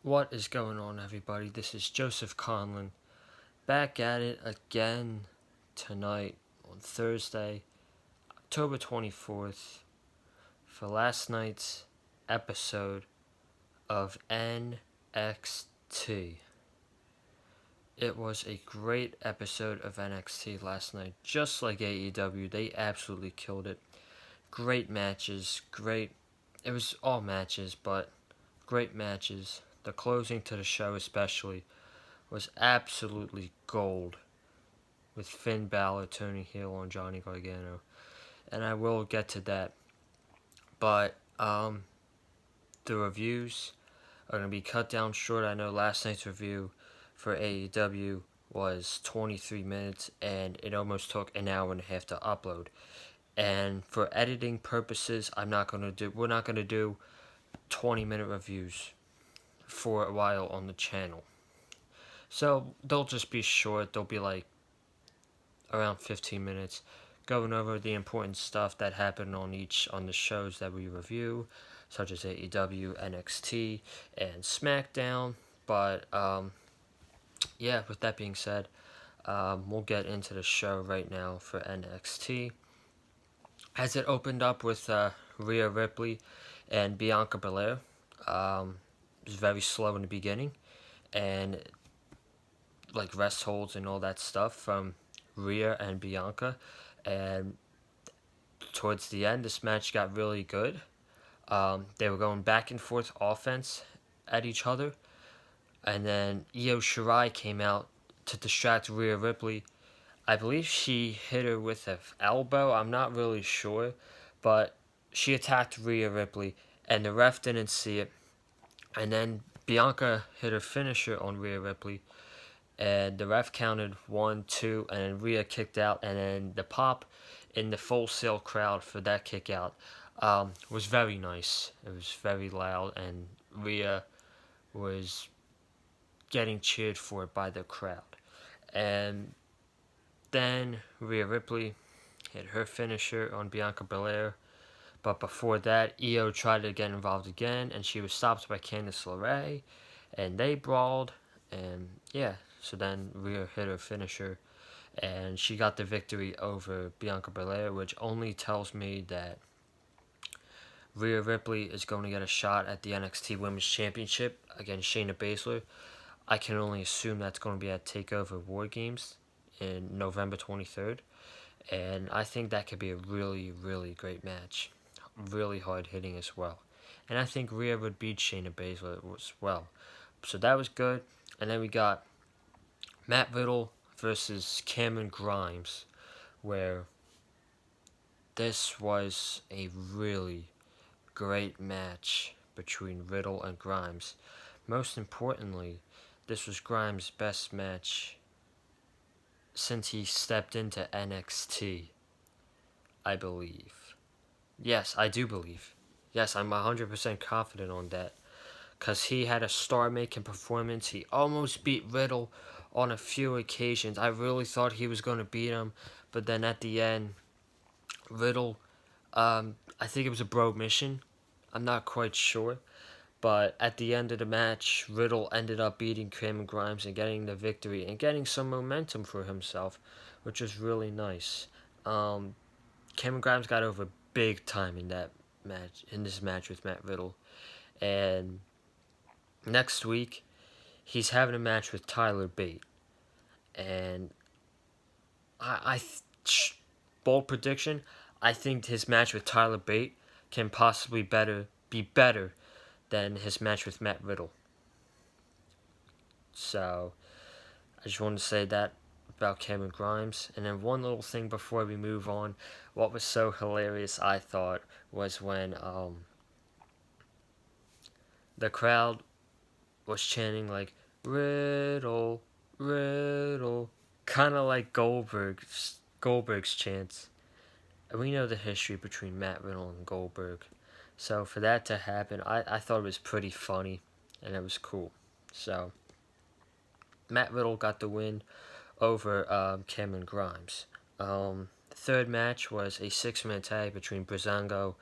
What is going on, everybody? This is Joseph Conlon, back at it again tonight on Thursday, October 24th, for last night's episode of NXT. It was a great episode of NXT last night, just like AEW. They absolutely killed it. Great matches, it was all matches, but great matches. The closing to the show, especially, was absolutely gold, with Finn Balor turning heel on Johnny Gargano, and I will get to that. But the reviews are going to be cut down short. I know last night's review for AEW was 23 minutes, and it almost took an hour and a half to upload. And for editing purposes, we're not gonna do 20-minute reviews for a while on the channel. So they'll just be short. They'll be like around 15 minutes, going over the important stuff that happened on the shows that we review, such as AEW, NXT, and SmackDown. But yeah, with that being said, we'll get into the show right now for NXT. As it opened up with Rhea Ripley and Bianca Belair, it was very slow in the beginning, and like rest holds and all that stuff from Rhea and Bianca, and towards the end, this match got really good. They were going back and forth offense at each other, and then Io Shirai came out to distract Rhea Ripley. I believe she hit her with an elbow. I'm not really sure, but she attacked Rhea Ripley, and the ref didn't see it. And then Bianca hit her finisher on Rhea Ripley, and the ref counted 1, 2, and then Rhea kicked out, and then the pop in the Full Sail crowd for that kick out was very nice. It was very loud, and Rhea was getting cheered for by the crowd. And then Rhea Ripley hit her finisher on Bianca Belair, but before that, Io tried to get involved again, and she was stopped by Candice LeRae, and they brawled, and yeah, so then Rhea hit her finisher, and she got the victory over Bianca Belair, which only tells me that Rhea Ripley is going to get a shot at the NXT Women's Championship against Shayna Baszler. I can only assume that's going to be at TakeOver War Games in November 23rd, and I think that could be a really, really great match. Really hard hitting as well. And I think Rhea would beat Shayna Baszler as well. So that was good. And then we got Matt Riddle versus Cameron Grimes, where this was a really great match between Riddle and Grimes. Most importantly, this was Grimes' best match since he stepped into NXT, I believe. Yes, I do believe. Yes, I'm 100% confident on that. Because he had a star-making performance. He almost beat Riddle on a few occasions. I really thought he was going to beat him. But then at the end, Riddle, I think it was a bro mission. I'm not quite sure. But at the end of the match, Riddle ended up beating Cameron Grimes and getting the victory and getting some momentum for himself, which was really nice. Cameron Grimes got over big time in this match with Matt Riddle. And next week, he's having a match with Tyler Bate. And bold prediction, I think his match with Tyler Bate can possibly be better than his match with Matt Riddle. So, I just wanted to say that about Cameron Grimes. And then one little thing before we move on. What was so hilarious, I thought, was when the crowd was chanting like, Riddle, Riddle, kind of like Goldberg's chants. And we know the history between Matt Riddle and Goldberg. So for that to happen, I thought it was pretty funny, and it was cool. So, Matt Riddle got the win over Cameron Grimes. The third match was a 6-man tag between Breezango,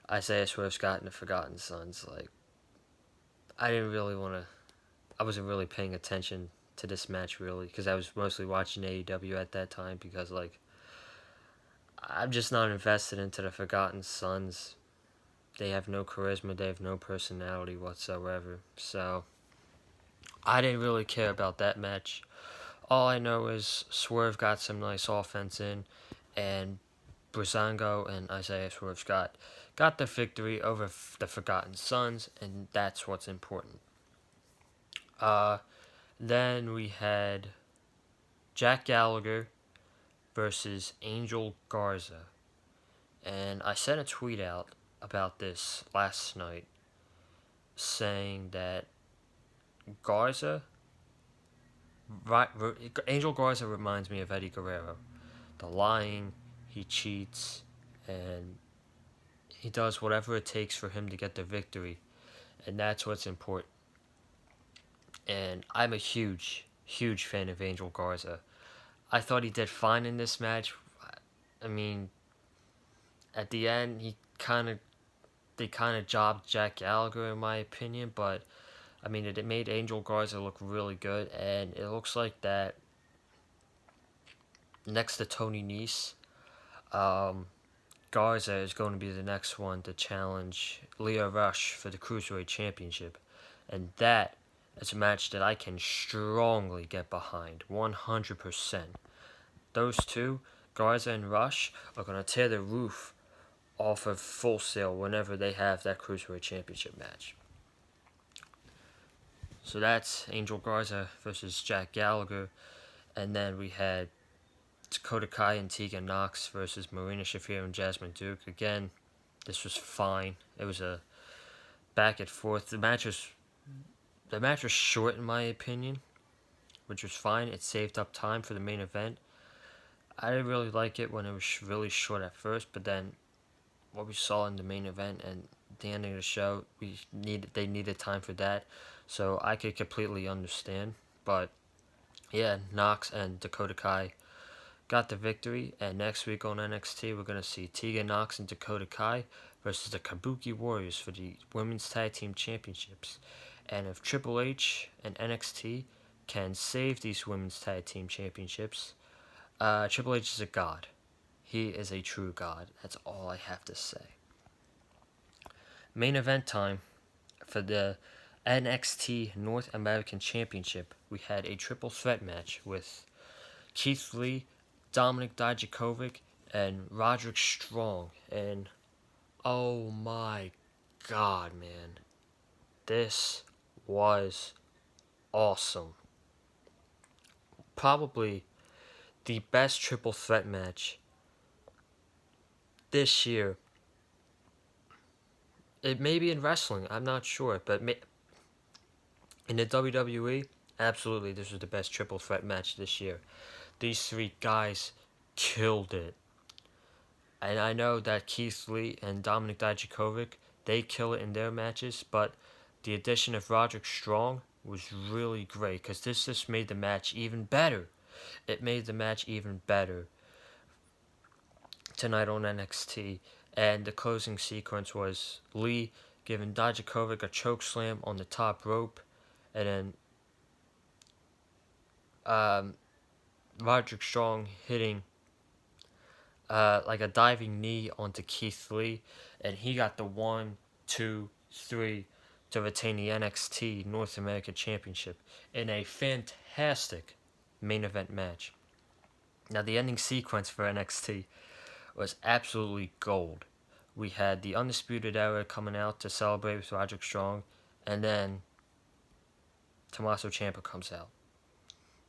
Isaiah Swerve Scott, and the Forgotten Sons. Like, I didn't really want to I wasn't really paying attention to this match really because I was mostly watching AEW at that time because like I'm just not invested into the Forgotten Sons. They have no charisma, they have no personality whatsoever. So I didn't really care about that match. All I know is Swerve got some nice offense in, and Brizango and Isaiah Swerve Scott got the victory over the Forgotten Sons, and that's what's important. Uh, then we had Jack Gallagher versus Angel Garza, and I sent a tweet out about this last night saying that Garza, right, Angel Garza reminds me of Eddie Guerrero. The lying, he cheats, and he does whatever it takes for him to get the victory, and that's what's important. And I'm a huge, huge fan of Angel Garza. I thought he did fine in this match. I mean, at the end, they kind of jobbed Jack Gallagher in my opinion, but I mean, it made Angel Garza look really good, and it looks like that next to Tony Nese, um, Garza is going to be the next one to challenge Leo Rush for the Cruiserweight Championship. And that is a match that I can strongly get behind, 100%. Those two, Garza and Rush, are going to tear the roof off of Full Sail whenever they have that Cruiserweight Championship match. So that's Angel Garza versus Jack Gallagher. And then we had Dakota Kai and Tegan Knox versus Marina Shafir and Jasmine Duke. Again, this was fine. It was a back and forth. The match was short in my opinion, which was fine. It saved up time for the main event. I didn't really like it when it was really short at first, but then what we saw in the main event and the ending of the show, they needed time for that, so I could completely understand. But yeah, Knox and Dakota Kai got the victory, and next week on NXT we're gonna see Tegan Knox and Dakota Kai versus the Kabuki Warriors for the Women's Tag Team Championships. And if Triple H and NXT can save these Women's Tag Team Championships, Triple H is a god. He is a true god. That's all I have to say. Main event time for the NXT North American Championship. We had a triple threat match with Keith Lee, Dominic Dijakovic, and Roderick Strong. And oh my god, man. This was awesome. Probably the best triple threat match this year. It may be in wrestling, I'm not sure, but in the WWE, absolutely, this was the best triple threat match this year. These three guys killed it. And I know that Keith Lee and Dominic Dijakovic, they kill it in their matches, but the addition of Roderick Strong was really great because this just made the match even better. It made the match even better tonight on NXT. And the closing sequence was Lee giving Dijakovic a choke slam on the top rope, and then Roderick Strong hitting like a diving knee onto Keith Lee, and he got the 1, 2, 3 to retain the NXT North American Championship in a fantastic main event match. Now, the ending sequence for NXT was absolutely gold. We had the Undisputed Era coming out to celebrate with Roderick Strong, and then Tommaso Ciampa comes out.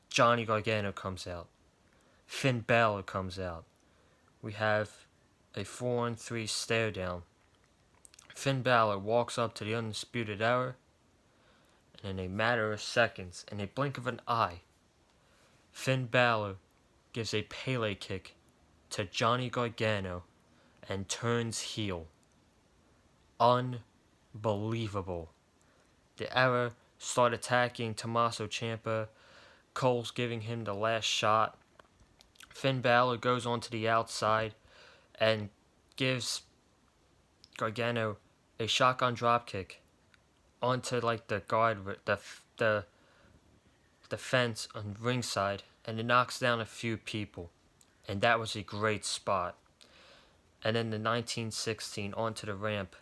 Johnny Gargano comes out. Finn Balor comes out. We have a 4-on-3 stare down. Finn Balor walks up to the Undisputed Era, and in a matter of seconds, in a blink of an eye, Finn Balor gives a Pele kick to Johnny Gargano and turns heel. Unbelievable. The Era start attacking Tommaso Ciampa. Cole's giving him the last shot. Finn Balor goes onto the outside and gives Gargano a shotgun dropkick onto like the guard, the the fence on ringside and it knocks down a few people. And that was a great spot. And then the 1916 onto the ramp,